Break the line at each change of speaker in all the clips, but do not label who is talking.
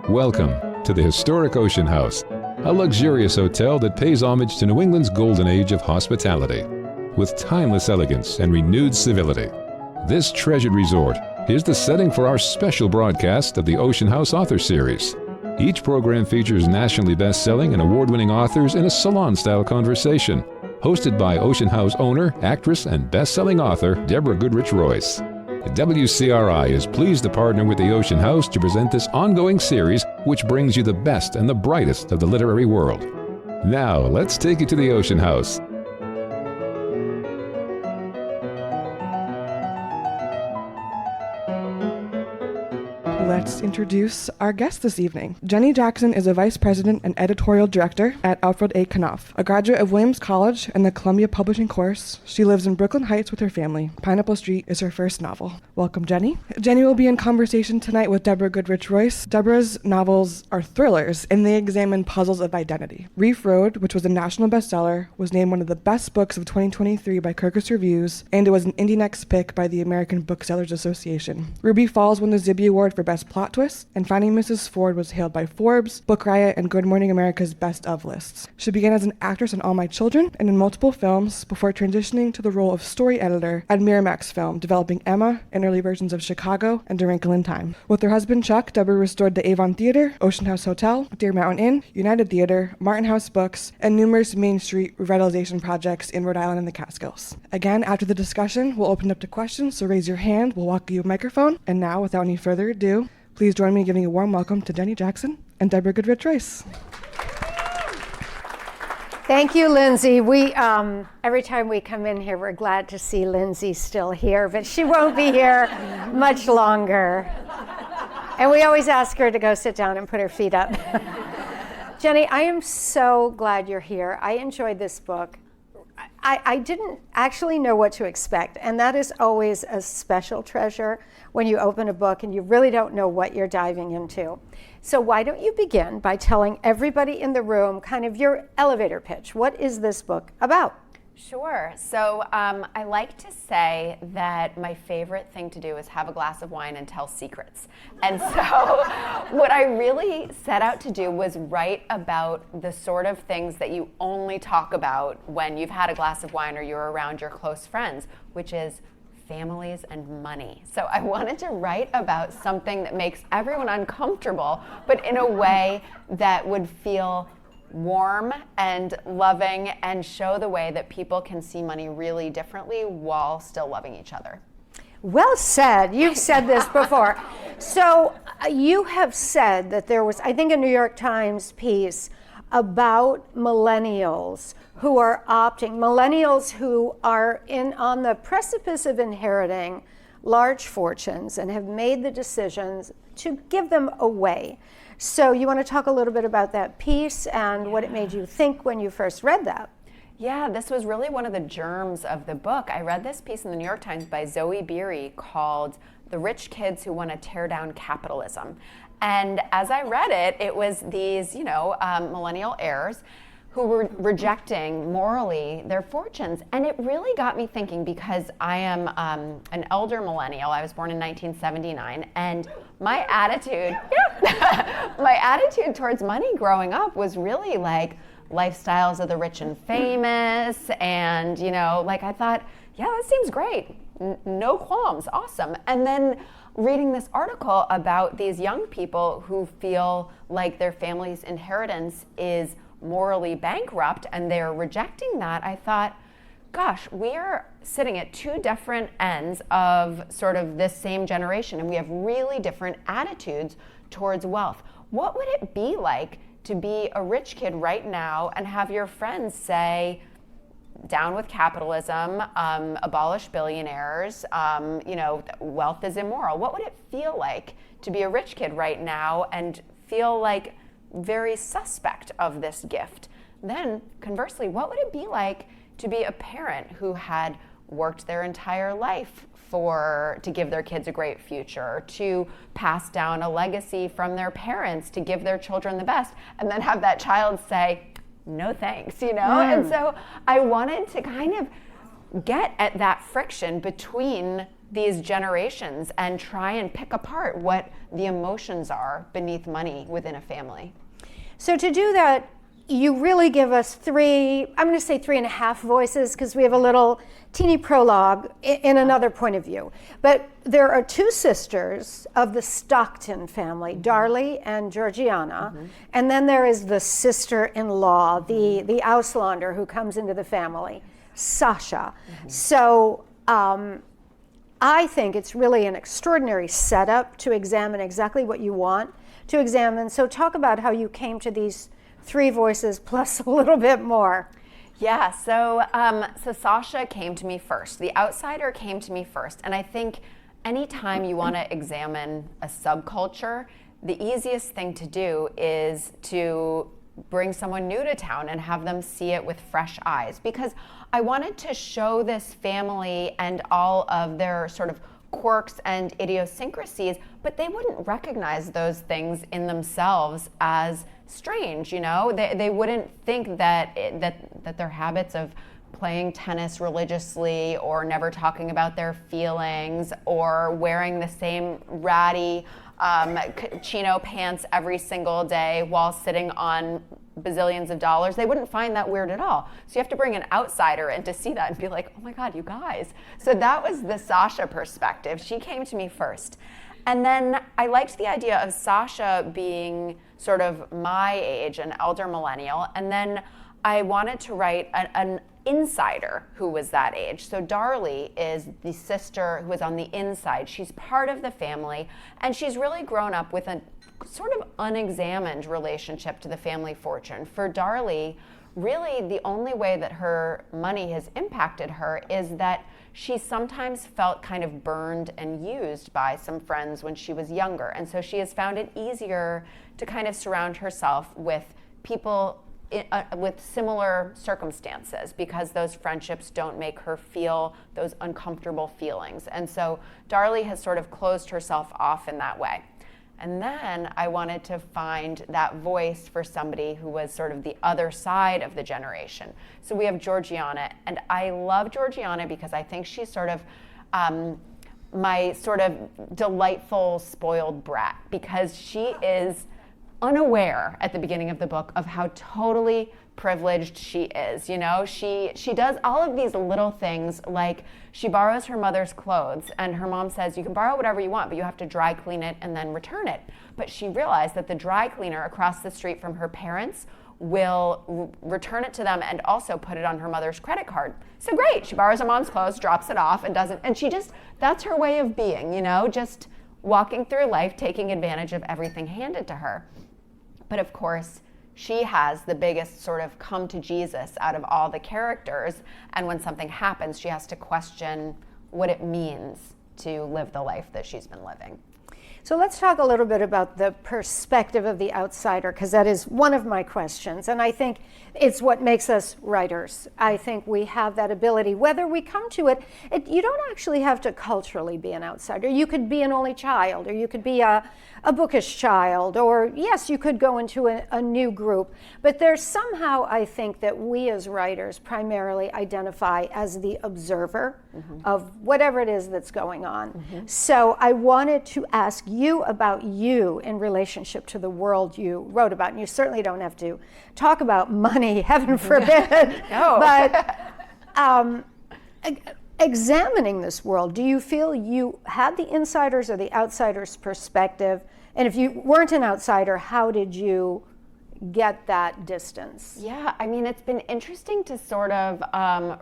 Welcome to the historic Ocean House, a luxurious hotel that pays homage to New England's golden age of hospitality. With timeless elegance and renewed civility, this treasured resort is the setting for our special broadcast of the Ocean House Author Series. Each program features nationally best-selling and award-winning authors in a salon-style conversation, hosted by Ocean House owner, actress, and best-selling author Deborah Goodrich Royce. WCRI is pleased to partner with the Ocean House to present this ongoing series, which brings you the best and the brightest of the literary world. Now, let's take you to the Ocean House.
Let's introduce our guest this evening. Jenny Jackson is a vice president and editorial director at Alfred A. Knopf. A graduate of Williams College and the Columbia Publishing course, she lives in Brooklyn Heights with her family. Pineapple Street is her first novel. Welcome, Jenny. Jenny will be in conversation tonight with Deborah Goodrich Royce. Deborah's novels are thrillers, and they examine puzzles of identity. Rife Road, which was a national bestseller, was named one of the best books of 2023 by Kirkus Reviews, and it was an Indie Next pick by the American Booksellers Association. Ruby Falls won the Zibby Award for Best Plot Twist, and Finding Mrs. Ford was hailed by Forbes, Book Riot, and Good Morning America's Best of lists. She began as an actress in All My Children and in multiple films before transitioning to the role of story editor at Miramax Film, developing Emma and early versions of Chicago and A Wrinkle in Time. With her husband Chuck, Deborah restored the Avon Theater, Ocean House Hotel, Deer Mountain Inn, United Theater, Martin House Books, and numerous Main Street revitalization projects in Rhode Island and the Catskills. Again, after the discussion, we'll open up to questions, so raise your hand, we'll walk you a microphone. And now, without any further ado, please join me in giving a warm welcome to Jenny Jackson and Deborah Goodrich Royce.
Thank you, Lindsay. We every time we come in here, we're glad to see Lindsay still here, but she won't be here much longer. And we always ask her to go sit down and put her feet up. Jenny, I am so glad you're here. I enjoyed this book. I didn't actually know what to expect, and that is always a special treasure when you open a book and you really don't know what you're diving into. So why don't you begin by telling everybody in the room kind of your elevator pitch. What is this book about?
Sure. So I like to say that my favorite thing to do is have a glass of wine and tell secrets. And so what I really set out to do was write about the sort of things that you only talk about when you've had a glass of wine or you're around your close friends, which is families and money. So I wanted to write about something that makes everyone uncomfortable, but in a way that would feel warm and loving and show the way that people can see money really differently while still loving each other.
Well said. You've said this before. So you have said that there was, I think, a New York Times piece about millennials who are millennials who are on the precipice of inheriting large fortunes and have made the decisions to give them away. So you want to talk a little bit about that piece and what it made you think when you first read that?
Yeah, this was really one of the germs of the book. I read this piece in the New York Times by Zoe Beery called "The Rich Kids Who Want to Tear Down Capitalism." And as I read it, it was these, millennial heirs who were rejecting morally their fortunes. And it really got me thinking, because I am an elder millennial. I was born in 1979, and my attitude towards money growing up was really like lifestyles of the rich and famous, and I thought, yeah, that seems great, no qualms, awesome. And then reading this article about these young people who feel like their family's inheritance is morally bankrupt and they're rejecting that, I thought, gosh, we are sitting at two different ends of sort of this same generation, and we have really different attitudes towards wealth. What would it be like to be a rich kid right now and have your friends say, down with capitalism, abolish billionaires, wealth is immoral? What would it feel like to be a rich kid right now and feel like very suspect of this gift? Then, conversely, what would it be like to be a parent who had worked their entire life to give their kids a great future, to pass down a legacy from their parents to give their children the best, and then have that child say, no thanks, And so I wanted to kind of get at that friction between these generations and try and pick apart what the emotions are beneath money within a family.
So to do that, you really give us three, I'm going to say 3.5 voices, because we have a little teeny prologue in another point of view. But there are 2 sisters of the Stockton family, Darley and Georgiana, and then there is the sister-in-law, the Auslander who comes into the family, Sasha. So I think it's really an extraordinary setup to examine exactly what you want to examine. So talk about how you came to these 3 voices plus a little bit more.
Yeah, so Sasha came to me first. The outsider came to me first. And I think anytime you want to examine a subculture, the easiest thing to do is to bring someone new to town and have them see it with fresh eyes. Because I wanted to show this family and all of their sort of quirks and idiosyncrasies, but they wouldn't recognize those things in themselves as strange, you know? They wouldn't think that their habits of playing tennis religiously or never talking about their feelings or wearing the same ratty chino pants every single day while sitting on bazillions of dollars, they wouldn't find that weird at all. So you have to bring an outsider in to see that and be like, oh my God, you guys. So that was the Sasha perspective. She came to me first. And then I liked the idea of Sasha being sort of my age, an elder millennial. And then I wanted to write an insider who was that age. So Darley is the sister who is on the inside. She's part of the family, and she's really grown up with a sort of unexamined relationship to the family fortune. For Darley, really the only way that her money has impacted her is that she sometimes felt kind of burned and used by some friends when she was younger. And so she has found it easier to kind of surround herself with people with similar circumstances, because those friendships don't make her feel those uncomfortable feelings. And so Darley has sort of closed herself off in that way. And then I wanted to find that voice for somebody who was sort of the other side of the generation. So we have Georgiana, and I love Georgiana because I think she's sort of my sort of delightful, spoiled brat, because she is unaware at the beginning of the book of how totally privileged she is. You know, she does all of these little things, like she borrows her mother's clothes and her mom says, you can borrow whatever you want, but you have to dry clean it and then return it. But she realized that the dry cleaner across the street from her parents will return it to them and also put it on her mother's credit card. So great, she borrows her mom's clothes, drops it off, and doesn't, and she just, that's her way of being, you know, just walking through life, taking advantage of everything handed to her. But of course, she has the biggest sort of come to Jesus out of all the characters. And when something happens, she has to question what it means to live the life that she's been living.
So let's talk a little bit about the perspective of the outsider, because that is one of my questions. And I think it's what makes us writers. I think we have that ability, whether we come to it, you don't actually have to culturally be an outsider. You could be an only child, or you could be a bookish child, or yes, you could go into a new group. But there's somehow, I think, that we as writers primarily identify as the observer of whatever it is that's going on. So I wanted to ask you about you in relationship to the world you wrote about. And you certainly don't have to talk about money, heaven forbid.
No.
But examining this world, do you feel you had the insider's or the outsider's perspective? And if you weren't an outsider, how did you get that distance?
Yeah, I mean, it's been interesting to sort of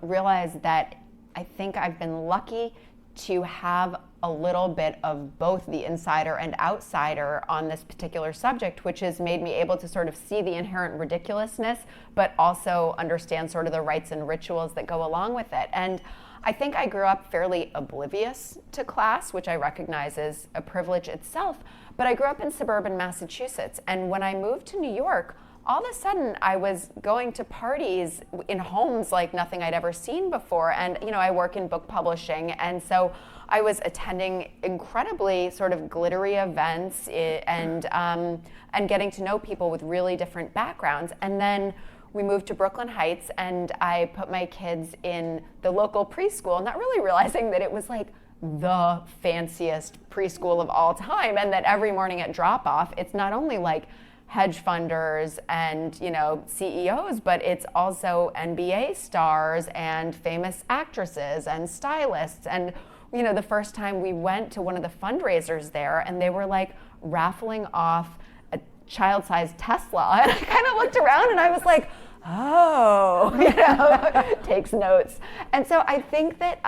realize that I think I've been lucky to have a little bit of both the insider and outsider on this particular subject, which has made me able to sort of see the inherent ridiculousness, but also understand sort of the rites and rituals that go along with it. And I think I grew up fairly oblivious to class, which I recognize as a privilege itself, but I grew up in suburban Massachusetts. And when I moved to New York, all of a sudden I was going to parties in homes like nothing I'd ever seen before. And, you know, I work in book publishing. And so I was attending incredibly sort of glittery events and getting to know people with really different backgrounds. And then we moved to Brooklyn Heights, and I put my kids in the local preschool, not really realizing that it was like the fanciest preschool of all time, and that every morning at drop-off, it's not only like hedge funders and, you know, CEOs, but it's also NBA stars and famous actresses and stylists. And, you know, the first time we went to one of the fundraisers there, and they were like raffling off a child-sized Tesla, and I kind of looked around and I was like, oh, you know, takes notes. And so I think that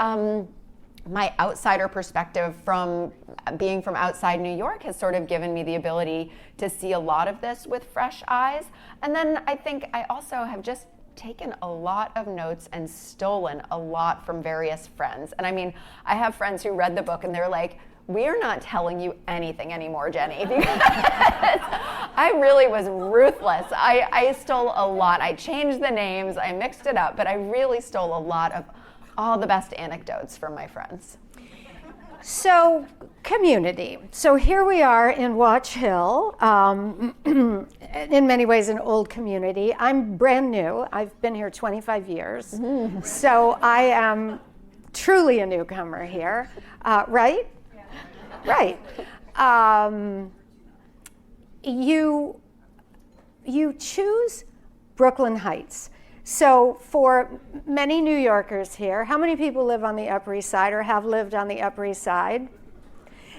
my outsider perspective from being from outside New York has sort of given me the ability to see a lot of this with fresh eyes. And then I think I also have just taken a lot of notes and stolen a lot from various friends. And I mean, I have friends who read the book and they're like, we are not telling you anything anymore, Jenny, because I really was ruthless. I stole a lot. I changed the names, I mixed it up, but I really stole a lot of all the best anecdotes from my friends.
So, community. So here we are in Watch Hill, in many ways an old community. I'm brand new. I've been here 25 years. So I am truly a newcomer here, right? Yeah. Right. You choose Brooklyn Heights. So for many New Yorkers here, how many people live on the Upper East Side or have lived on the Upper East Side?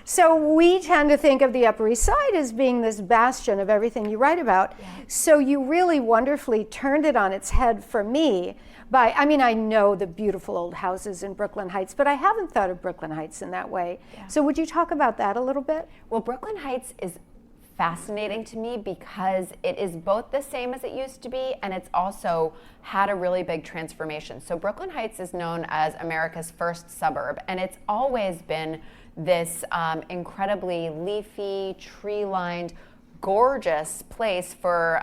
So we tend to think of the Upper East Side as being this bastion of everything you write about. Yeah. So you really wonderfully turned it on its head for me by, I mean, I know the beautiful old houses in Brooklyn Heights, but I haven't thought of Brooklyn Heights in that way. Yeah. So would you talk about that a little bit?
Well, Brooklyn Heights is fascinating to me because it is both the same as it used to be, and it's also had a really big transformation. So Brooklyn Heights is known as America's first suburb, and it's always been this incredibly leafy, tree-lined, gorgeous place for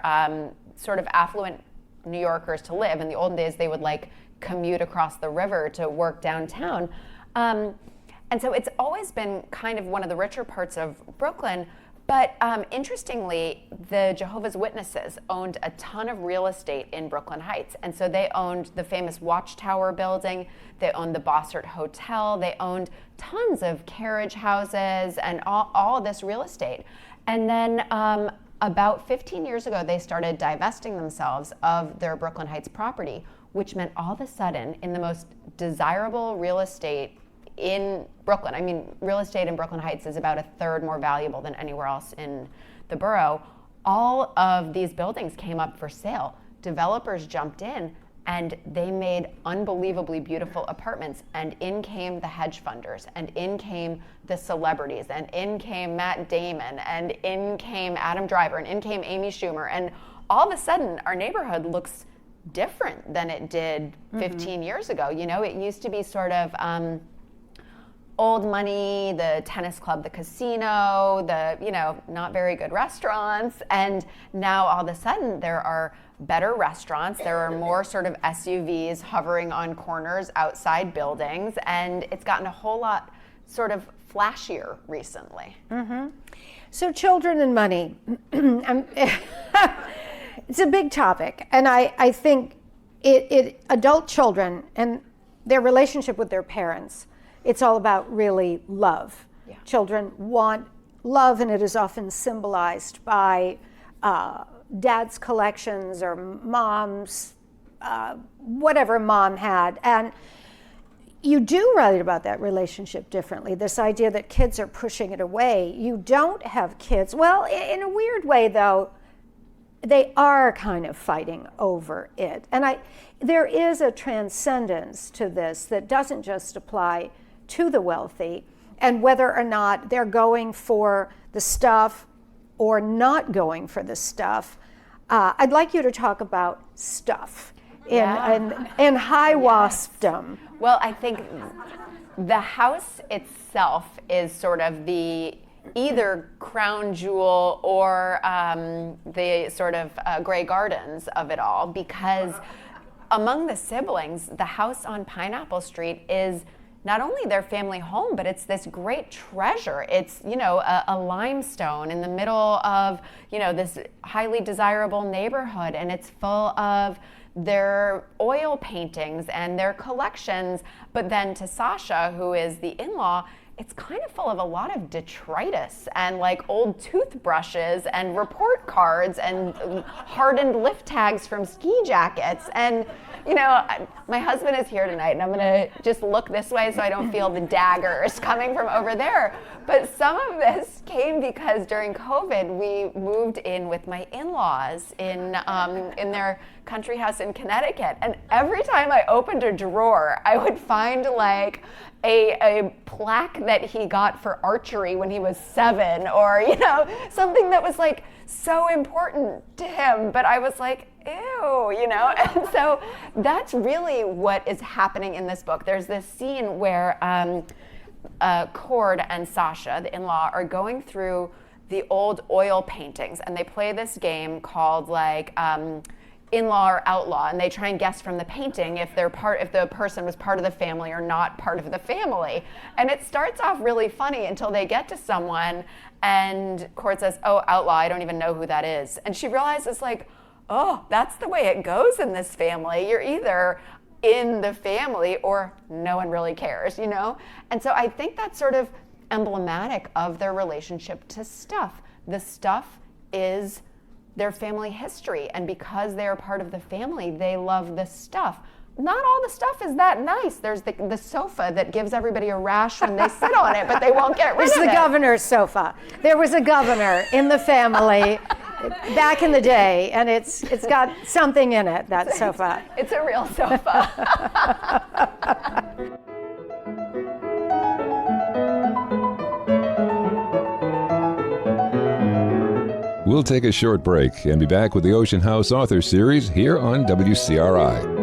sort of affluent New Yorkers to live. In the olden days, they would like commute across the river to work downtown. And so it's always been kind of one of the richer parts of Brooklyn. But interestingly, the Jehovah's Witnesses owned a ton of real estate in Brooklyn Heights. And so they owned the famous Watchtower building, they owned the Bossert Hotel, they owned tons of carriage houses and all this real estate. And then about 15 years ago, they started divesting themselves of their Brooklyn Heights property, which meant all of a sudden, in the most desirable real estate in Brooklyn, I mean, real estate in Brooklyn Heights is about a third more valuable than anywhere else in the borough. All of these buildings came up for sale. Developers jumped in and they made unbelievably beautiful apartments, and in came the hedge funders, and in came the celebrities, and in came Matt Damon, and in came Adam Driver, and in came Amy Schumer, and all of a sudden our neighborhood looks different than it did 15 years ago. You know, it used to be sort of old money, the tennis club, the casino, the, you know, not very good restaurants. And now all of a sudden there are better restaurants. There are more sort of SUVs hovering on corners outside buildings. And it's gotten a whole lot sort of flashier recently.
So children and money. It's a big topic. And I think adult children and their relationship with their parents, it's all about really love. Yeah. Children want love, and it is often symbolized by dad's collections or mom's, whatever mom had. And you do write about that relationship differently, this idea that kids are pushing it away. You don't have kids. Well, in a weird way, though, they are kind of fighting over it. And there is a transcendence to this that doesn't just apply to the wealthy, and whether or not they're going for the stuff or not going for the stuff. I'd like you to talk about stuff in high waspdom.
Well, I think the house itself is sort of the either crown jewel or the sort of Grey Gardens of it all, because among the siblings, the house on Pineapple Street is not only their family home, but it's this great treasure. It's, you know, a limestone in the middle of, you know, this highly desirable neighborhood, and it's full of their oil paintings and their collections. But then to Sasha, who is the in-law, it's kind of full of a lot of detritus and like old toothbrushes and report cards and hardened lift tags from ski jackets. And you know, my husband is here tonight, and I'm gonna just look this way so I don't feel the daggers coming from over there. But some of this came because during COVID, we moved in with my in-laws in their country house in Connecticut. And every time I opened a drawer, I would find like a plaque that he got for archery when he was 7, or, you know, something that was like so important to him. But I was like, ew, you know? And so that's really what is happening in this book. There's this scene where Cord and Sasha, the in-law, are going through the old oil paintings, and they play this game called like in-law or outlaw, and they try and guess from the painting if the person was part of the family or not part of the family. And it starts off really funny until they get to someone, and Cord says, "Oh, outlaw, I don't even know who that is." And she realizes, like, oh, that's the way it goes in this family. You're either in the family or no one really cares, you know? And so I think that's sort of emblematic of their relationship to stuff. The stuff is their family history, and because they are part of the family, they love the stuff. Not all the stuff is that nice. There's the sofa that gives everybody a rash when they sit on it, but they won't get rid of it.
It's the governor's sofa. There was a governor in the family back in the day, and it's got something in it, that sofa.
It's a real sofa.
We'll take a short break and be back with the Ocean House Author Series here on WCRI.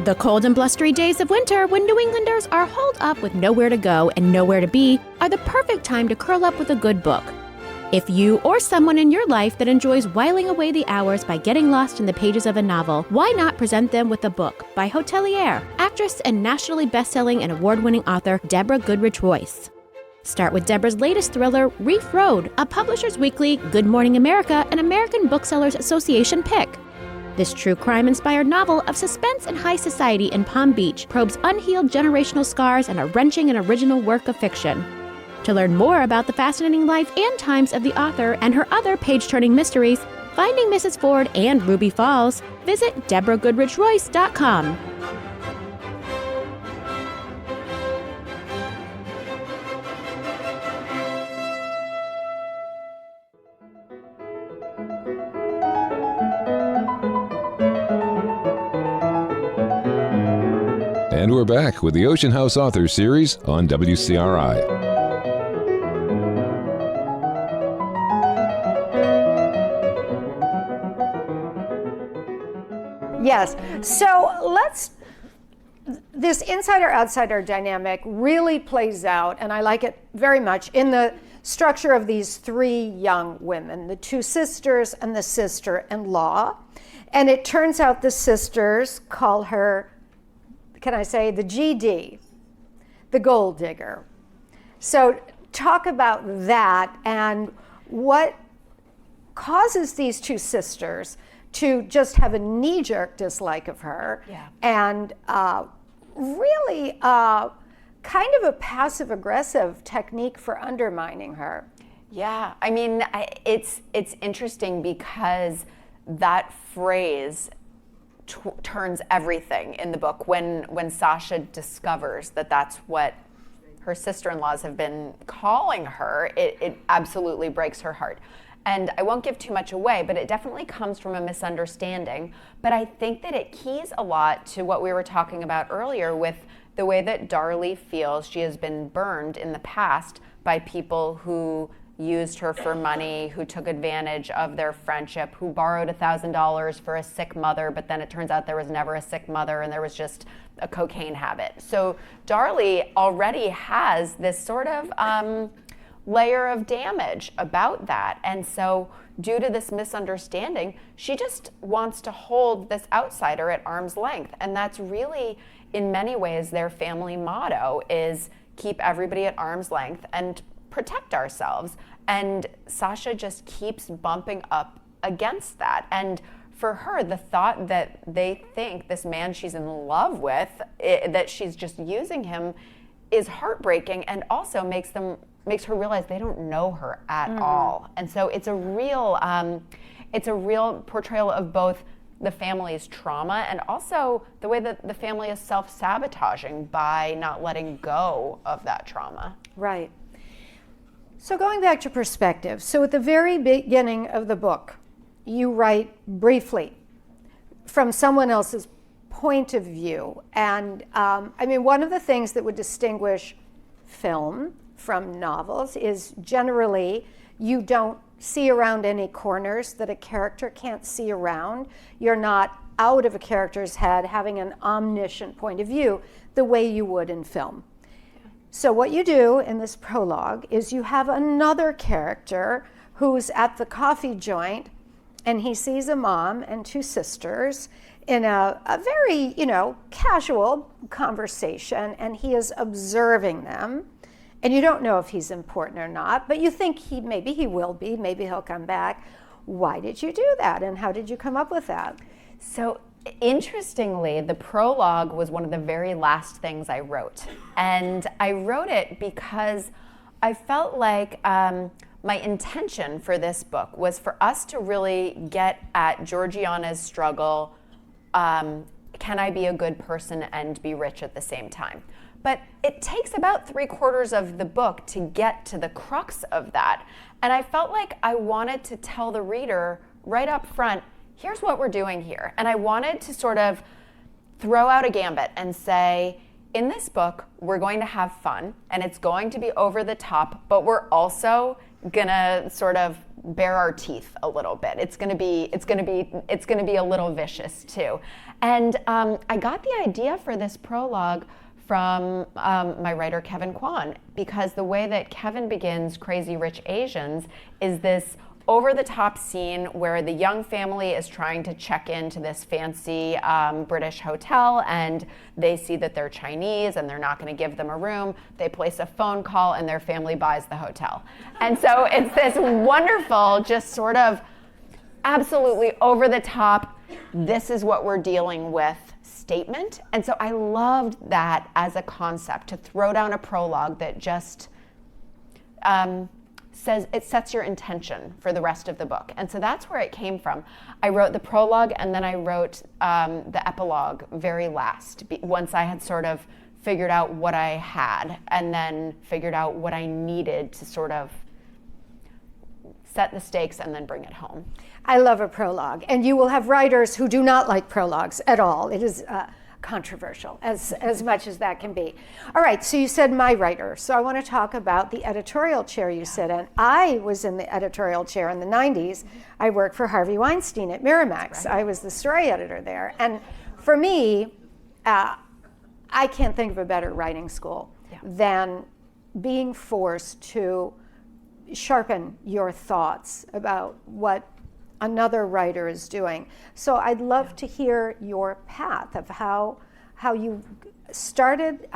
The cold and blustery days of winter, when New Englanders are holed up with nowhere to go and nowhere to be, are the perfect time to curl up with a good book. If you or someone in your life that enjoys whiling away the hours by getting lost in the pages of a novel, why not present them with a book by hotelier, actress, and nationally best-selling and award-winning author Deborah Goodrich Royce. Start with Deborah's latest thriller, Rife Road, a Publishers Weekly, Good Morning America, and American Booksellers Association pick. This true crime-inspired novel of suspense and high society in Palm Beach probes unhealed generational scars and a wrenching and original work of fiction. To learn more about the fascinating life and times of the author and her other page-turning mysteries, Finding Mrs. Ford and Ruby Falls, visit DeborahGoodrichRoyce.com.
And we're back with the Ocean House Author Series on WCRI.
Yes. So this insider-outsider dynamic really plays out, and I like it very much, in the structure of these 3 young women, the 2 sisters and the sister-in-law. And it turns out the sisters call her, can I say, the GD, the gold digger. So talk about that and what causes these 2 sisters to just have a knee-jerk dislike of her, and really kind of a passive-aggressive technique for undermining her.
Yeah, I mean, it's interesting because that phrase turns everything in the book. When Sasha discovers that that's what her sister-in-laws have been calling her, it absolutely breaks her heart. And I won't give too much away, but it definitely comes from a misunderstanding. But I think that it keys a lot to what we were talking about earlier with the way that Darley feels she has been burned in the past by people who used her for money, who took advantage of their friendship, who borrowed $1,000 for a sick mother, but then it turns out there was never a sick mother and there was just a cocaine habit. So Darley already has this sort of layer of damage about that. And so due to this misunderstanding, she just wants to hold this outsider at arm's length. And that's really, in many ways, their family motto is keep everybody at arm's length and protect ourselves. And Sasha just keeps bumping up against that. And for her, the thought that they think this man she's in love with, that she's just using him, is heartbreaking, and also makes her realize they don't know her at all. And so it's a real portrayal of both the family's trauma and also the way that the family is self-sabotaging by not letting go of that trauma.
Right. So going back to perspective, so at the very beginning of the book, you write briefly from someone else's point of view. And I mean, one of the things that would distinguish film from novels is generally you don't see around any corners that a character can't see around. You're not out of a character's head having an omniscient point of view the way you would in film. So what you do in this prologue is you have another character who's at the coffee joint, and he sees a mom and two sisters in a very, casual conversation, and he is observing them. And you don't know if he's important or not, but you think maybe he will be, maybe he'll come back. Why did you do that, and how did you come up with that?
So interestingly, the prologue was one of the very last things I wrote. And I wrote it because I felt like my intention for this book was for us to really get at Georgiana's struggle. Can I be a good person and be rich at the same time? But it takes about 3/4 of the book to get to the crux of that. And I felt like I wanted to tell the reader right up front, here's what we're doing here. And I wanted to sort of throw out a gambit and say, in this book, we're going to have fun, and it's going to be over the top, but we're also gonna sort of bare our teeth a little bit. It's gonna be a little vicious too. And I got the idea for this prologue from my writer Kevin Kwan, because the way that Kevin begins Crazy Rich Asians is this over-the-top scene where the young family is trying to check into this fancy British hotel, and they see that they're Chinese and they're not going to give them a room. They place a phone call and their family buys the hotel. And so it's this wonderful, just sort of absolutely over-the-top, this is what we're dealing with statement. And so I loved that as a concept, to throw down a prologue that just says, it sets your intention for the rest of the book. And so that's where it came from. I wrote the prologue, and then I wrote the epilogue very last, once I had sort of figured out what I had, and then figured out what I needed to sort of set the stakes and then bring it home.
I love a prologue, and you will have writers who do not like prologues at all. It is controversial, as much as that can be. All right, so you said my writer, so I want to talk about the editorial chair you sit in. I was in the editorial chair in the 90s. I worked for Harvey Weinstein at Miramax. Right. I was the story editor there. And for me, I can't think of a better writing school than being forced to sharpen your thoughts about what another writer is doing. So I'd love to hear your path of how you started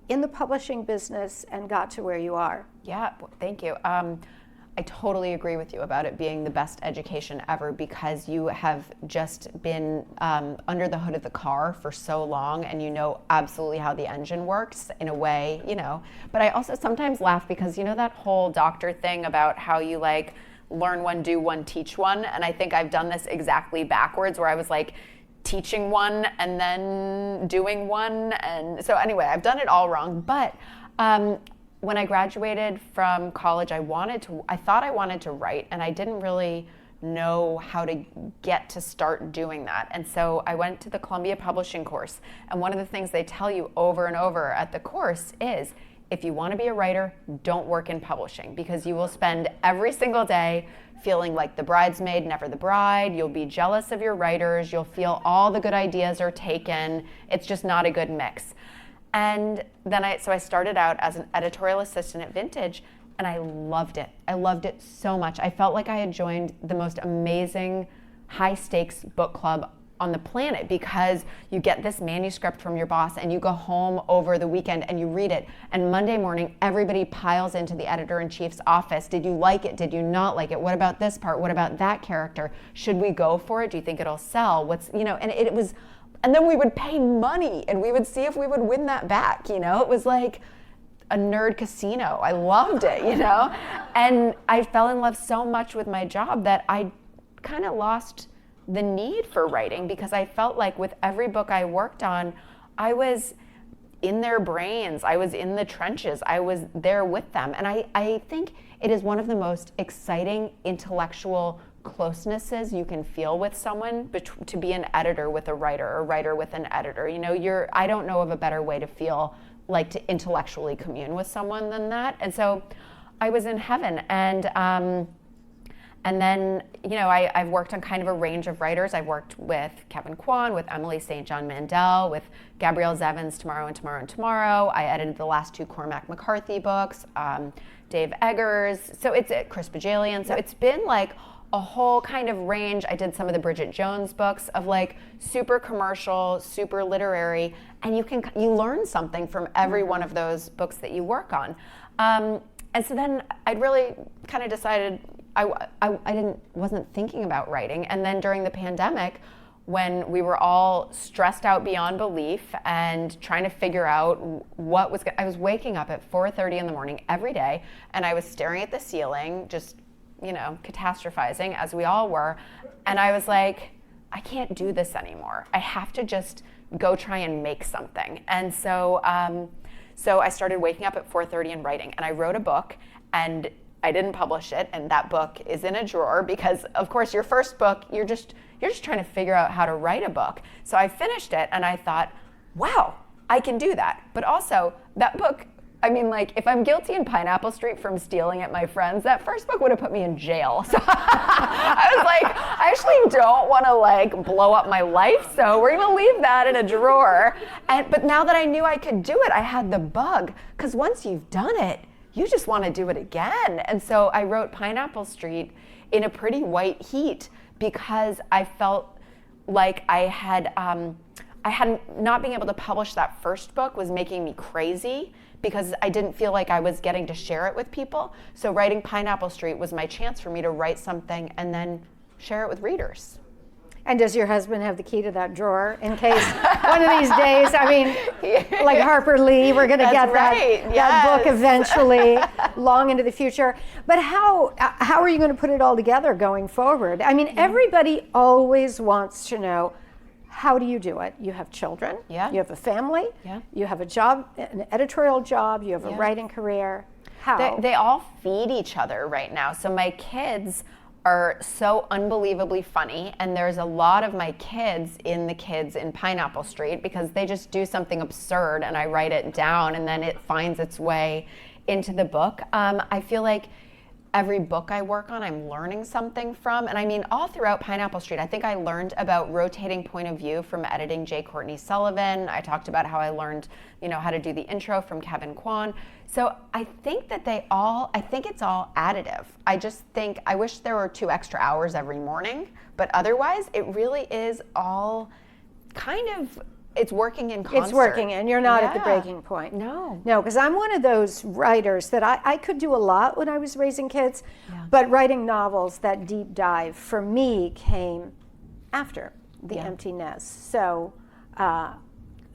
in the publishing business and got to where you are.
Yeah, thank you. I totally agree with you about it being the best education ever, because you have just been under the hood of the car for so long, and you know absolutely how the engine works in a way, But I also sometimes laugh because that whole doctor thing about how you learn one, do one, teach one. And I think I've done this exactly backwards, where I was teaching one and then doing one. And so anyway, I've done it all wrong. But when I graduated from college, I thought I wanted to write, and I didn't really know how to get to start doing that. And so I went to the Columbia Publishing course. And one of the things they tell you over and over at the course is, if you want to be a writer, don't work in publishing, because you will spend every single day feeling like the bridesmaid, never the bride. You'll be jealous of your writers. You'll feel all the good ideas are taken. It's just not a good mix. And then I started out as an editorial assistant at Vintage, and I loved it. I loved it so much. I felt like I had joined the most amazing high stakes book club on the planet, because you get this manuscript from your boss and you go home over the weekend and you read it, and Monday morning everybody piles into the editor-in-chief's office. Did you like it? Did you not like it? What about this part? What about that character? Should we go for it? Do you think it'll sell? What's, you know, and it was, and then we would pay money and we would see if we would win that back, you know? It was like a nerd casino. I loved it, you know? And I fell in love so much with my job that I kind of lost the need for writing, because I felt like with every book I worked on, I was in their brains, I was in the trenches, I was there with them. And I think it is one of the most exciting intellectual closenesses you can feel with someone, to be an editor with a writer, or writer with an editor. You know, I don't know of a better way to feel like to intellectually commune with someone than that. And so I was in heaven. And then, you know, I've worked on kind of a range of writers. I've worked with Kevin Kwan, with Emily St. John Mandel, with Gabrielle Zevins, Tomorrow and Tomorrow and Tomorrow. I edited the last 2 Cormac McCarthy books, Dave Eggers, so it's Chris Bajalian. So it's been like a whole kind of range. I did some of the Bridget Jones books of like super commercial, super literary, and you learn something from every one of those books that you work on. And so then I'd really kind of decided I wasn't thinking about writing. And then during the pandemic, when we were all stressed out beyond belief and trying to figure out I was waking up at 4:30 in the morning every day, and I was staring at the ceiling, just, you know, catastrophizing, as we all were. And I was like, I can't do this anymore. I have to just go try and make something. And so I started waking up at 4:30 and writing, and I wrote a book, and I didn't publish it, and that book is in a drawer, because of course your first book, you're just trying to figure out how to write a book. So I finished it and I thought, wow, I can do that. But also that book, I mean, like, if I'm guilty in Pineapple Street from stealing at my friends, that first book would have put me in jail. So I was like, I actually don't want to like blow up my life, so we're gonna leave that in a drawer. But now that I knew I could do it, I had the bug, because once you've done it, you just want to do it again. And so I wrote Pineapple Street in a pretty white heat, because I felt like I had not being able to publish that first book was making me crazy, because I didn't feel like I was getting to share it with people. So writing Pineapple Street was my chance for me to write something and then share it with readers.
And does your husband have the key to that drawer in case one of these days, I mean, like Harper Lee, we're going to get that book eventually, long into the future. But how are you going to put it all together going forward? I mean, everybody always wants to know, how do you do it? You have children, you have a family, you have a job, an editorial job, you have a writing career. How?
They all feed each other right now. So my kids are so unbelievably funny, and there's a lot of my kids in Pineapple Street, because they just do something absurd and I write it down and then it finds its way into the book. I feel like every book I work on, I'm learning something from. And I mean, all throughout Pineapple Street, I think I learned about rotating point of view from editing J. Courtney Sullivan. I talked about how I learned, you know, how to do the intro from Kevin Kwan. So I think that I think it's all additive. I wish there were 2 extra hours every morning, but otherwise it really is all kind of, it's working in concert.
It's working, and you're not at the breaking point.
No,
because I'm one of those writers that I could do a lot when I was raising kids, but writing novels, that deep dive for me came after the empty nest. So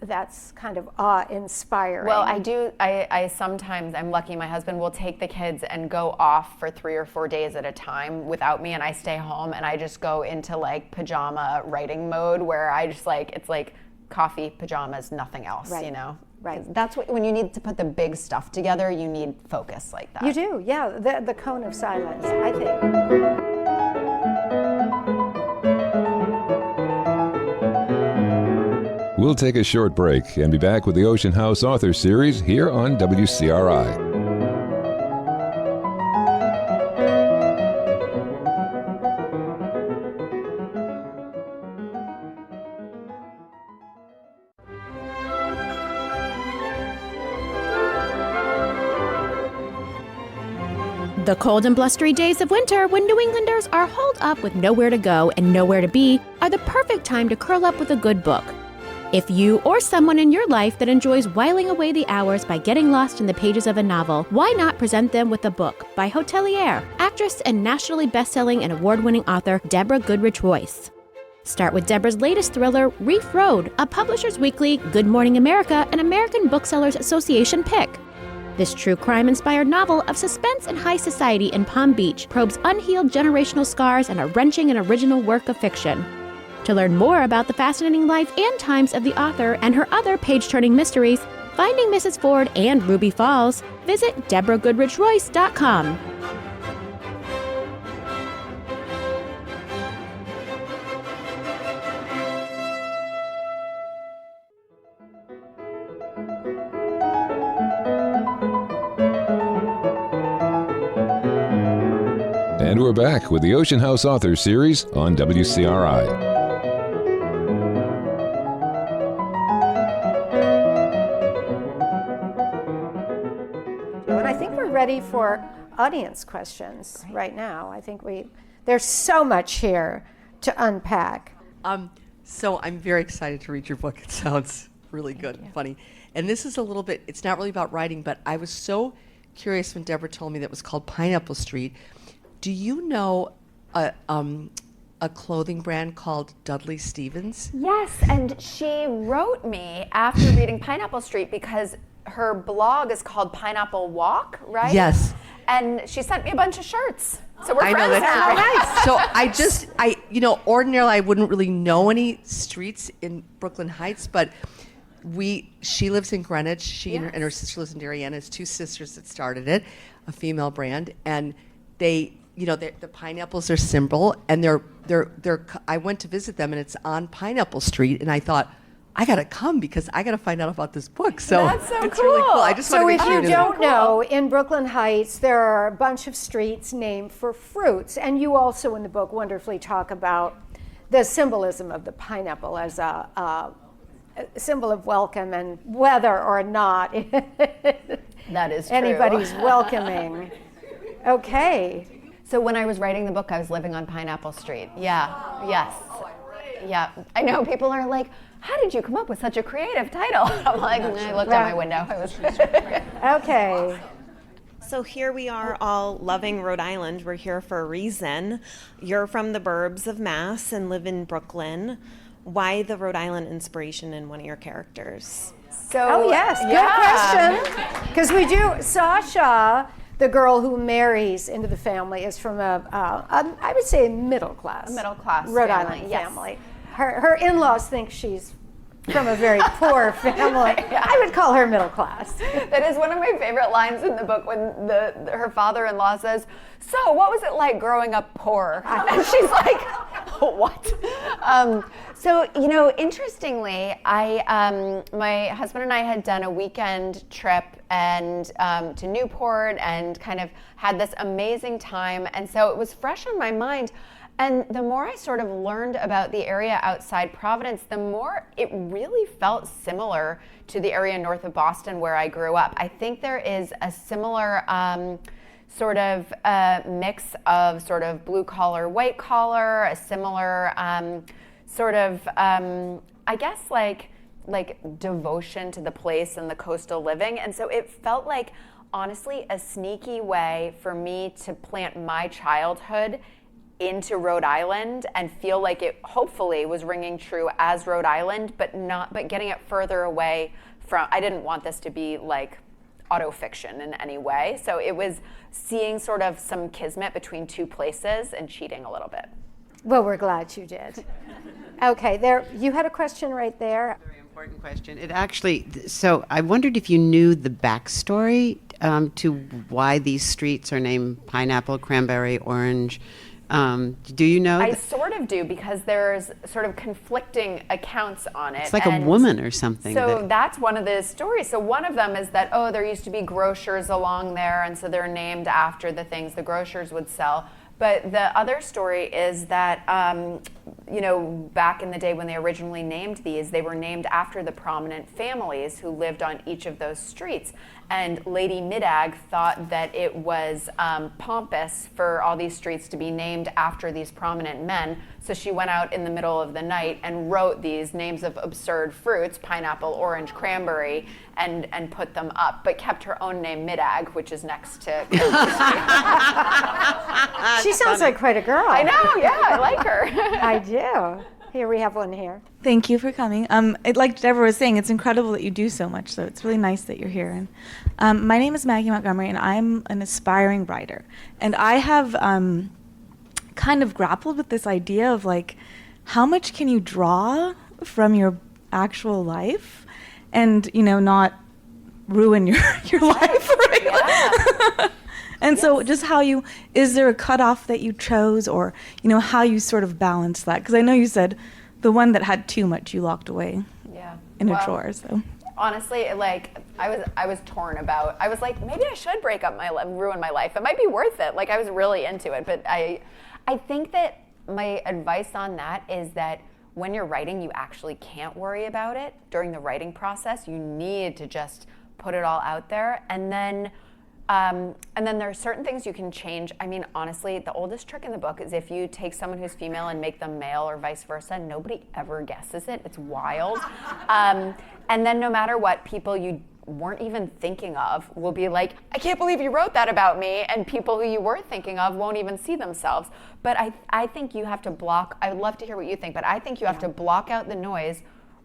that's kind of awe-inspiring.
Well, I sometimes, I'm lucky, my husband will take the kids and go off for 3 or 4 days at a time without me, and I stay home and I just go into like pajama writing mode, where I just like, it's like coffee, pajamas, nothing else, you know?
Right.
That's what, when you need to put the big stuff together, you need focus like that.
You do, the cone of silence, I think.
We'll take a short break and be back with the Ocean House Author Series here on WCRI.
The cold and blustery days of winter, when New Englanders are holed up with nowhere to go and nowhere to be, are the perfect time to curl up with a good book. If you or someone in your life that enjoys whiling away the hours by getting lost in the pages of a novel, why not present them with a book by hotelier, actress and nationally best-selling and award-winning author Deborah Goodrich Royce. Start with Deborah's latest thriller, Rife Road, a Publishers Weekly, Good Morning America, and American Booksellers Association pick. This true crime-inspired novel of suspense and high society in Palm Beach probes unhealed generational scars and a wrenching and original work of fiction. To learn more about the fascinating life and times of the author and her other page-turning mysteries, Finding Mrs. Ford and Ruby Falls, visit DeborahGoodrichRoyce.com.
And we're back with the Ocean House Authors Series on WCRI.
And I think we're ready for audience questions right now. I think there's so much here to unpack.
So I'm very excited to read your book. It sounds really good and funny. And this is a little bit, it's not really about writing, but I was so curious when Deborah told me that it was called Pineapple Street. Do you know a clothing brand called Dudley Stevens?
Yes, and she wrote me after reading Pineapple Street because her blog is called Pineapple Walk, right?
Yes.
And she sent me a bunch of shirts. So we're
I know
friends now.
that's So ordinarily I wouldn't really know any streets in Brooklyn Heights, but she lives in Greenwich. She and her sister lives in Darley. It's two sisters that started it, a female brand, and the pineapples are symbol, and I went to visit them, and it's on Pineapple Street, and I thought, I gotta come because I gotta find out about this book. So
that's so
it's
cool.
really cool. I just
So
want
if
to
you don't know, in Brooklyn Heights, there are a bunch of streets named for fruits. And you also in the book wonderfully talk about the symbolism of the pineapple as a symbol of welcome, and whether or not
That is true.
anybody's welcoming. Okay.
So when I was writing the book, I was living on Pineapple Street. Yeah. Yes. Yeah. I know people are like, how did you come up with such a creative title? I'm like, I looked out my window.
Okay.
So here we are all loving Rhode Island. We're here for a reason. You're from the burbs of Mass and live in Brooklyn. Why the Rhode Island inspiration in one of your characters?
Oh, yes. Good question. Because we do. Sasha, the girl who marries into the family, is from I would say, middle class Rhode Island family. Her in-laws think she's from a very poor family. I would call her middle class.
That is one of my favorite lines in the book when her father-in-law says, so what was it like growing up poor? And she's like, what? So, interestingly, my husband and I had done a weekend trip and to Newport and kind of had this amazing time. And so it was fresh on my mind. And the more I sort of learned about the area outside Providence, the more it really felt similar to the area north of Boston where I grew up. I think there is a similar sort of mix of sort of blue collar, white collar, a similar sort of, I guess like devotion to the place and the coastal living. And so it felt like, honestly, a sneaky way for me to plant my childhood into Rhode Island and feel like it hopefully was ringing true as Rhode Island, but getting it further away from. I didn't want this to be like autofiction in any way. So it was seeing sort of some kismet between two places and cheating a little bit.
Well, we're glad you did. Okay, there. You had a question right there.
Very important question. It actually. So I wondered if you knew the backstory to why these streets are named Pineapple, Cranberry, Orange. Do you know?
I sort of do, because there's sort of conflicting accounts on it.
It's like a woman or something.
So that's one of the stories. So one of them is that, there used to be grocers along there, and so they're named after the things the grocers would sell. But the other story is that, back in the day when they originally named these, they were named after the prominent families who lived on each of those streets. And Lady Midag thought that it was pompous for all these streets to be named after these prominent men. So she went out in the middle of the night and wrote these names of absurd fruits, pineapple, orange, cranberry, and put them up, but kept her own name Midag, which is next to
She sounds like quite a girl.
I know, yeah, I like her.
I do. Here, we have one here.
Thank you for coming. Like Deborah was saying, it's incredible that you do so much, so it's really nice that you're here. And my name is Maggie Montgomery, and I'm an aspiring writer. And I have kind of grappled with this idea of like, how much can you draw from your actual life and, you know, not ruin your life, right?
Yeah.
And so just is there a cutoff that you chose, or, you know, how you sort of balance that? Because I know you said the one that had too much you locked away in a drawer, so.
Honestly, like, I was torn about, I was like, maybe I should break up ruin my life. It might be worth it. Like, I was really into it. But I think that my advice on that is that when you're writing, you actually can't worry about it during the writing process. You need to just put it all out there. And then there are certain things you can change. I mean, honestly, the oldest trick in the book is if you take someone who's female and make them male or vice versa, nobody ever guesses it. It's wild. And then no matter what, people you weren't even thinking of will be like, I can't believe you wrote that about me. And people who you were thinking of won't even see themselves. But I think you have to block, I would love to hear what you think, but I think you have to block out the noise,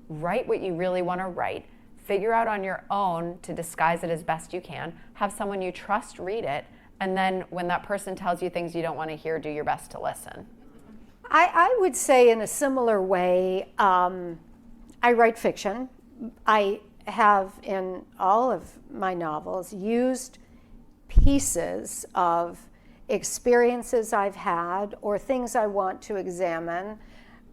write what you really want to write, figure out on your own to disguise it as best you can, have someone you trust read it, and then when that person tells you things you don't want to hear, do your best to listen.
I would say in a similar way, I write fiction. I have in all of my novels used pieces of experiences I've had or things I want to examine.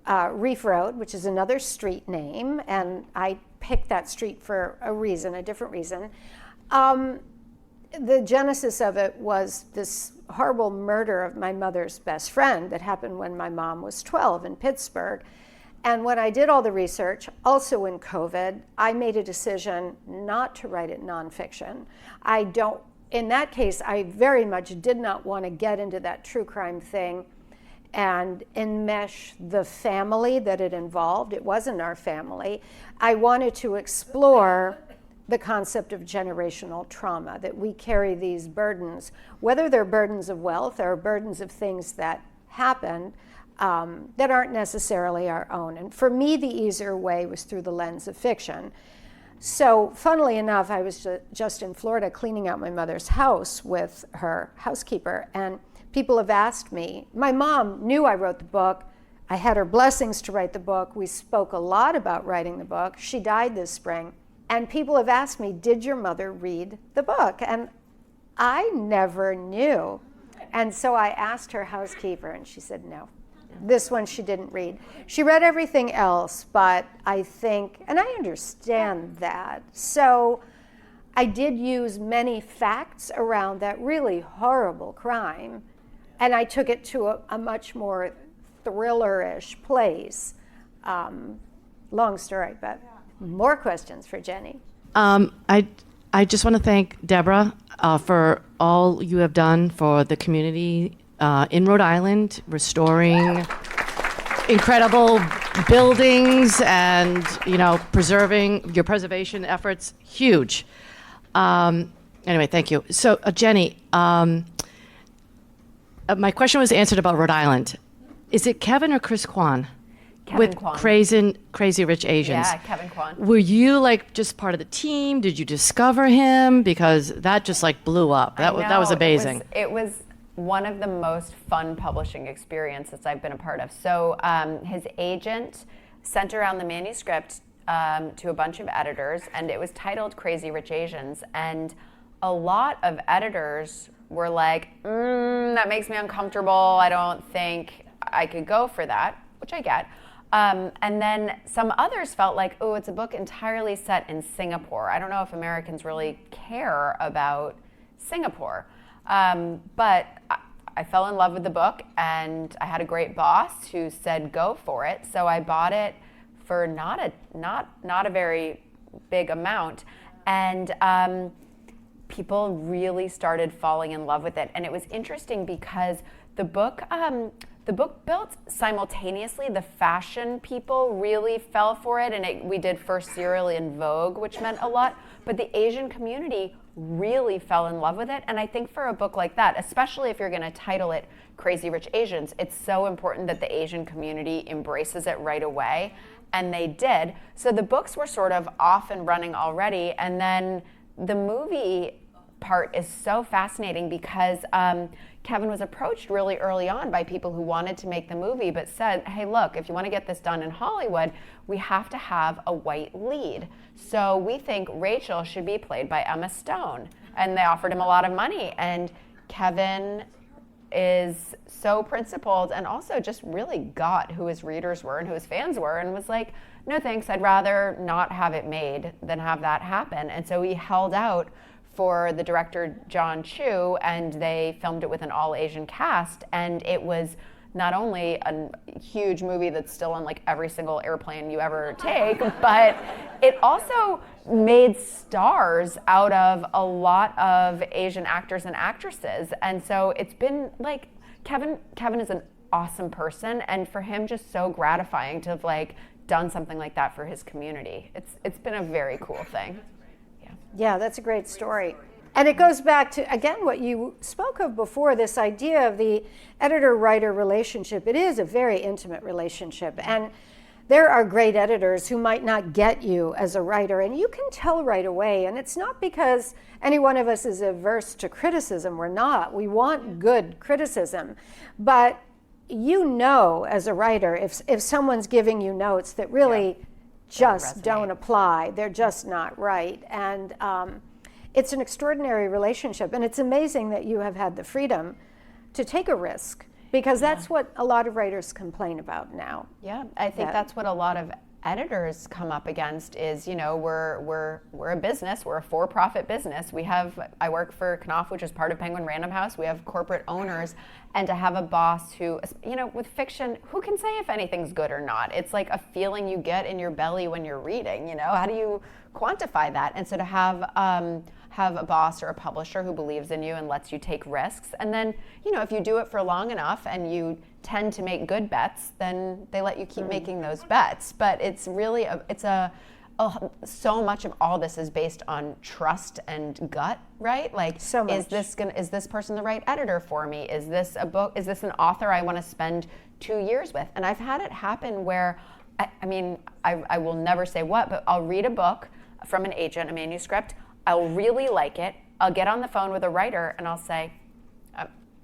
Rife Road, which is another street name, and I picked that street for a reason, a different reason. The genesis of it was this horrible murder of my mother's best friend that happened when my mom was 12 in Pittsburgh. And when I did all the research, also in COVID, I made a decision not to write it nonfiction. In that case, I very much did not want to get into that true crime thing and enmesh the family that it involved. It wasn't our family. I wanted to explore the concept of generational trauma, that we carry these burdens, whether they're burdens of wealth or burdens of things that happened, that aren't necessarily our own. And for me, the easier way was through the lens of fiction. So funnily enough, I was just in Florida cleaning out my mother's house with her housekeeper, and people have asked me, my mom knew I wrote the book. I had her blessings to write the book. We spoke a lot about writing the book. She died this spring. And people have asked me, did your mother read the book? And I never knew. And so I asked her housekeeper, and she said no. This one she didn't read. She read everything else, but I think, and I understand that. So I did use many facts around that really horrible crime, and I took it to a much more thriller-ish place. Long story, but more questions for Jenny.
I just want to thank Deborah for all you have done for the community in Rhode Island, restoring incredible buildings and, you know, preserving your preservation efforts. Huge. Anyway, thank you. So, Jenny, my question was answered about Rhode Island. Is it Kevin or Chris Kwan?
Kevin
with
Kwan.
Crazy Rich Asians.
Yeah, Kevin Kwan.
Were you like just part of the team? Did you discover him? Because that just like blew up. That was amazing.
It was one of the most fun publishing experiences I've been a part of. So his agent sent around the manuscript to a bunch of editors, and it was titled Crazy Rich Asians. And a lot of editors were like, that makes me uncomfortable. I don't think I could go for that, which I get. And then some others felt like, oh, it's a book entirely set in Singapore. I don't know if Americans really care about Singapore. But I fell in love with the book, and I had a great boss who said go for it. So I bought it for not a very big amount, and people really started falling in love with it. And it was interesting because the book built simultaneously. The fashion people really fell for it, and we did first serially in Vogue, which meant a lot. But the Asian community really fell in love with it. And I think for a book like that, especially if you're going to title it Crazy Rich Asians, it's so important that the Asian community embraces it right away. And they did. So the books were sort of off and running already. And then the movie part is so fascinating because Kevin was approached really early on by people who wanted to make the movie, but said, hey, look, if you want to get this done in Hollywood, we have to have a white lead. So we think Rachel should be played by Emma Stone. And they offered him a lot of money. And Kevin is so principled and also just really got who his readers were and who his fans were, and was like, no thanks, I'd rather not have it made than have that happen. And so he held out for the director John Chu, and they filmed it with an all-Asian cast, and it was not only a huge movie that's still on like every single airplane you ever take, but it also made stars out of a lot of Asian actors and actresses. And so it's been like, Kevin is an awesome person, and for him just so gratifying to have like done something like that for his community. It's been a very cool thing.
Yeah, that's a great story. And it goes back to, again, what you spoke of before, this idea of the editor-writer relationship. It is a very intimate relationship. And there are great editors who might not get you as a writer, and you can tell right away. And it's not because any one of us is averse to criticism. We're not. We want good criticism. But you know, as a writer, if someone's giving you notes that really just don't apply, they're just not right. And it's an extraordinary relationship, and it's amazing that you have had the freedom to take a risk, because that's what a lot of writers complain about now.
Yeah, I think that's what a lot of editors come up against is, you know, we're a business, we're a for-profit business. I work for Knopf, which is part of Penguin Random House. We have corporate owners, and to have a boss who, you know, with fiction, who can say if anything's good or not? It's like a feeling you get in your belly when you're reading, you know? How do you quantify that? And so to have a boss or a publisher who believes in you and lets you take risks, and then, you know, if you do it for long enough and you tend to make good bets, then they let you keep making those bets. But it's really so much of all this is based on trust and gut, right? Like,
so much.
Is this person the right editor for me? Is this a book? Is this an author I want to spend 2 years with? And I've had it happen where, I will never say what, but I'll read a book from an agent, a manuscript. I'll really like it. I'll get on the phone with a writer and I'll say,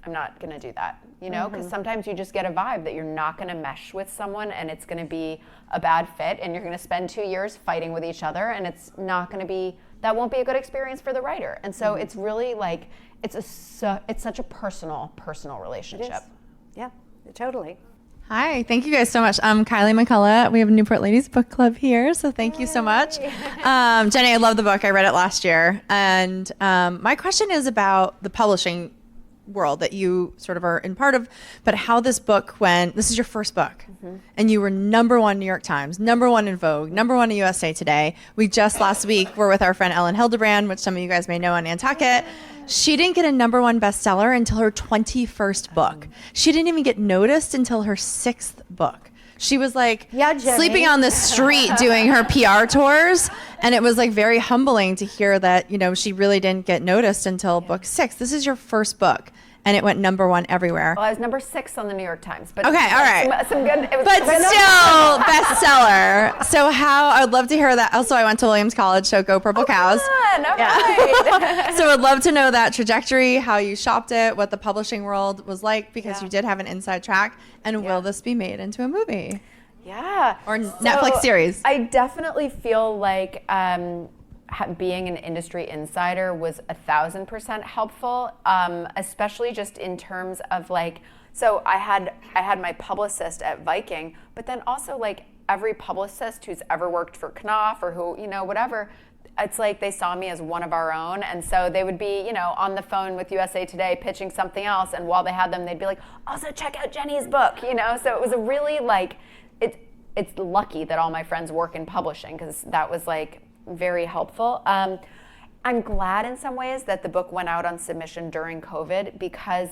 I'm not going to do that, you know, because sometimes you just get a vibe that you're not going to mesh with someone and it's going to be a bad fit, and you're going to spend 2 years fighting with each other, and it's not going to be, that won't be a good experience for the writer. And so it's really like, it's such a personal relationship.
It is. Yeah, totally.
Hi, thank you guys so much. I'm Kylie McCullough. We have a Newport Ladies Book Club here, so thank you so much. Jenny, I love the book. I read it last year. And my question is about the publishing world that you sort of are in part of, but how this book, when this is your first book, and you were #1 New York Times, #1 in Vogue, #1 in USA Today. We just last week were with our friend Ellen Hildebrand, which some of you guys may know on Nantucket. She didn't get a #1 bestseller until her 21st book. She didn't even get noticed until her 6th book. She was like sleeping on the street doing her PR tours. And it was like very humbling to hear that, you know, she really didn't get noticed until book 6. This is your first book. And it went #1 everywhere.
Well, I was #6 on the New York Times. But
okay, all right.
Some good,
but still, bestseller. So I'd love to hear that. Also, I went to Williams College, so go Purple Cows.
All right.
So I'd love to know that trajectory, how you shopped it, what the publishing world was like, because you did have an inside track. And will this be made into a movie?
Yeah.
Or Netflix series?
I definitely feel like being an industry insider was 1,000% helpful, especially just in terms of like, so I had my publicist at Viking, but then also like every publicist who's ever worked for Knopf or who, you know, whatever, it's like they saw me as one of our own, and so they would be, you know, on the phone with USA Today pitching something else, and while they had them, they'd be like, also check out Jenny's book, you know. So it was a really like, it's lucky that all my friends work in publishing, because that was like very helpful. I'm glad in some ways that the book went out on submission during COVID, because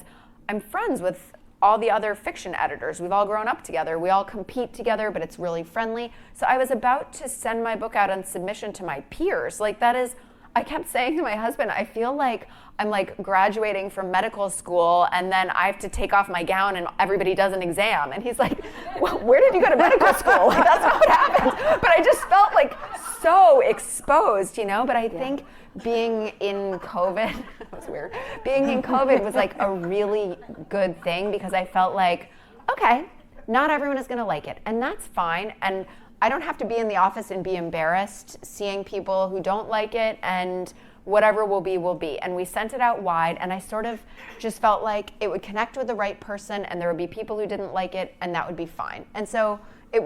I'm friends with all the other fiction editors. We've all grown up together. We all compete together, but it's really friendly. So I was about to send my book out on submission to my peers. Like, that is, I kept saying to my husband, I feel like I'm like graduating from medical school and then I have to take off my gown and everybody does an exam. And he's like, well, where did you go to medical school? Like, that's not what happened. But I just felt like so exposed, you know? But I think being in COVID, that was weird. Being in COVID was like a really good thing, because I felt like, okay, not everyone is gonna like it, and that's fine. And I don't have to be in the office and be embarrassed seeing people who don't like it, and whatever will be, will be. And we sent it out wide, and I sort of just felt like it would connect with the right person, and there would be people who didn't like it, and that would be fine. And so it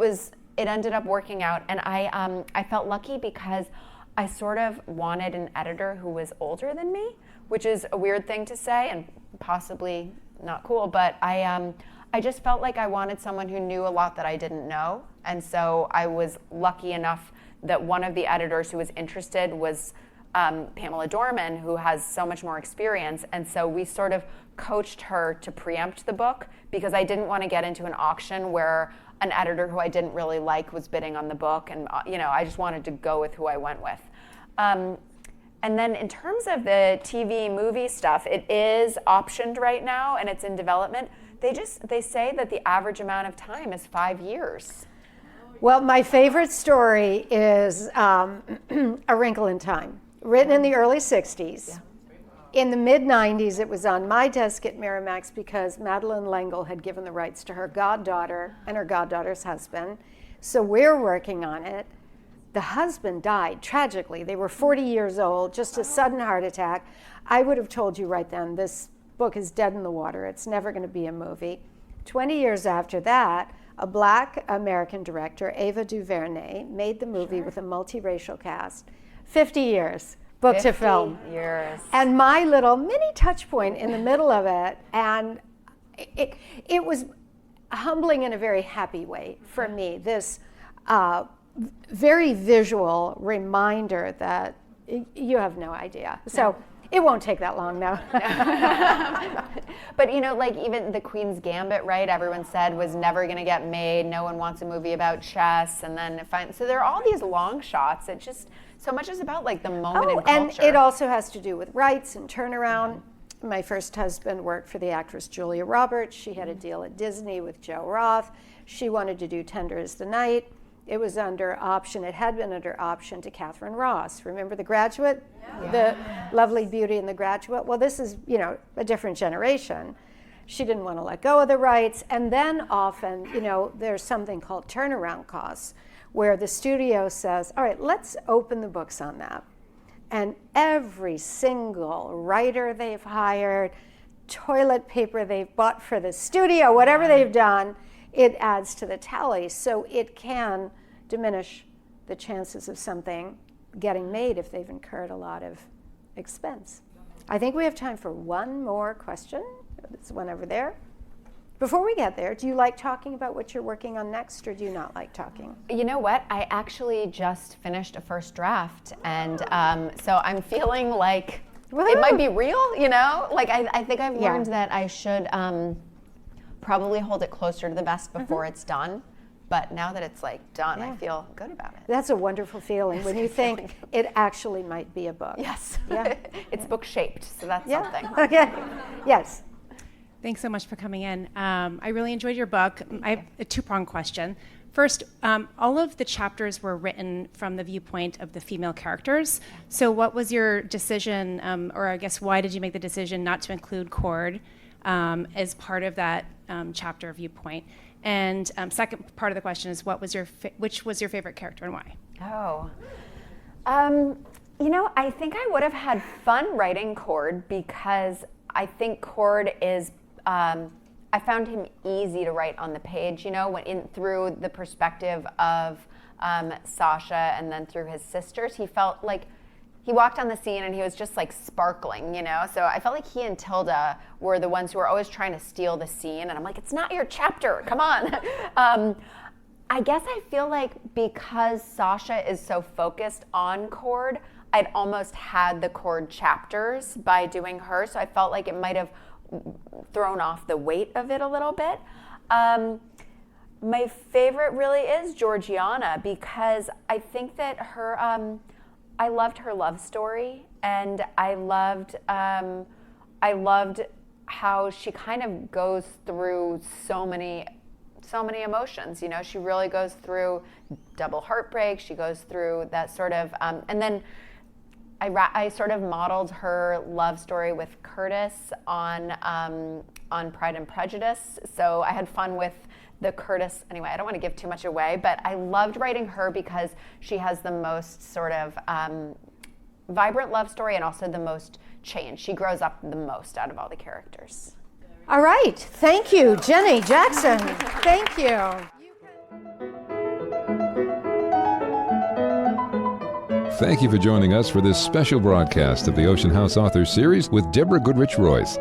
ended up working out, and I felt lucky because I sort of wanted an editor who was older than me, which is a weird thing to say and possibly not cool, but I just felt like I wanted someone who knew a lot that I didn't know. And so I was lucky enough that one of the editors who was interested was Pamela Dorman, who has so much more experience. And so we sort of coached her to preempt the book, because I didn't want to get into an auction where an editor who I didn't really like was bidding on the book. And I just wanted to go with who I went with. And then in terms of the TV movie stuff, it is optioned right now and it's in development. They say that the average amount of time is 5 years.
Well, my favorite story is A Wrinkle in Time, written in the early 60s. Yeah. In the mid-90s, it was on my desk at Miramax because Madeleine L'Engle had given the rights to her goddaughter and her goddaughter's husband. So we're working on it. The husband died tragically. They were 40 years old, just a sudden heart attack. I would have told you right then, this book is dead in the water. It's never going to be a movie. 20 years after that, a Black American director, Ava DuVernay, made the movie with a multiracial cast. 50 years. Book to film.
50 years.
And my little mini touch point in the middle of it, and it was humbling in a very happy way for me, this very visual reminder that you have no idea. So it won't take that long now.
But like even The Queen's Gambit, right? Everyone said was never going to get made. No one wants a movie about chess. And then so there are all these long shots. It just, so much is about like the moment in culture.
And it also has to do with rights and turnaround. My first husband worked for the actress Julia Roberts. She had a deal at Disney with Joe Roth. She wanted to do Tender as the Night. It was under option. It had been under option to Catherine Ross. Remember The Graduate? Yeah. The lovely beauty in The Graduate? Well, this is, a different generation. She didn't want to let go of the rights. And then often, there's something called turnaround costs, where the studio says, all right, let's open the books on that. And every single writer they've hired, toilet paper they've bought for the studio, whatever they've done, it adds to the tally. So it can diminish the chances of something getting made if they've incurred a lot of expense. I think we have time for one more question. There's one over there. Before we get there, do you like talking about what you're working on next, or do you not like talking?
You know what? I actually just finished a first draft, and so I'm feeling like it might be real, Like I think I've learned that I should probably hold it closer to the vest before it's done. But now that it's done, I feel good about it.
That's a wonderful feeling when you think it actually might be a book.
Yes. Yeah. It's book shaped, so that's something.
Okay. Yes.
Thanks so much for coming in. I really enjoyed your book. I have a two-pronged question. First, all of the chapters were written from the viewpoint of the female characters. So what was your decision, or I guess why did you make the decision not to include Cord as part of that chapter viewpoint? And second part of the question is, which was your favorite character and why?
I think I would have had fun writing Cord, because I think Cord is, I found him easy to write on the page, through the perspective of Sasha and then through his sisters. He felt like he walked on the scene and he was just sparkling, So I felt like he and Tilda were the ones who were always trying to steal the scene. And I'm like, it's not your chapter, come on. I guess I feel like because Sasha is so focused on Cord, I'd almost had the cord chapters by doing her, so I felt like it might have thrown off the weight of it a little bit. My favorite really is Georgiana, because I think that her, I loved her love story, and I loved how she kind of goes through so many emotions. You know, she really goes through double heartbreak. She goes through that sort of, and then I sort of modeled her love story with Curtis on Pride and Prejudice. So I had fun with the Curtis. Anyway, I don't want to give too much away, but I loved writing her because she has the most sort of vibrant love story and also the most change. She grows up the most out of all the characters.
All right. Thank you, Jenny Jackson. Thank you.
Thank you for joining us for this special broadcast of the Ocean House Authors Series with Deborah Goodrich Royce.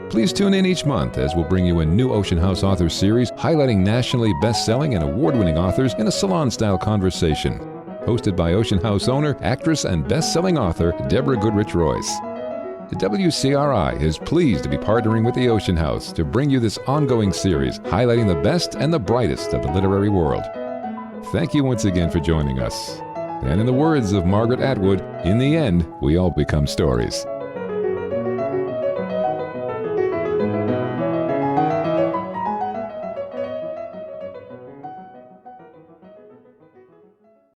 Please tune in each month as we'll bring you a new Ocean House Authors Series highlighting nationally best-selling and award-winning authors in a salon-style conversation. Hosted by Ocean House owner, actress, and best-selling author Deborah Goodrich Royce. The WCRI is pleased to be partnering with the Ocean House to bring you this ongoing series highlighting the best and the brightest of the literary world. Thank you once again for joining us. And in the words of Margaret Atwood, in the end, we all become stories.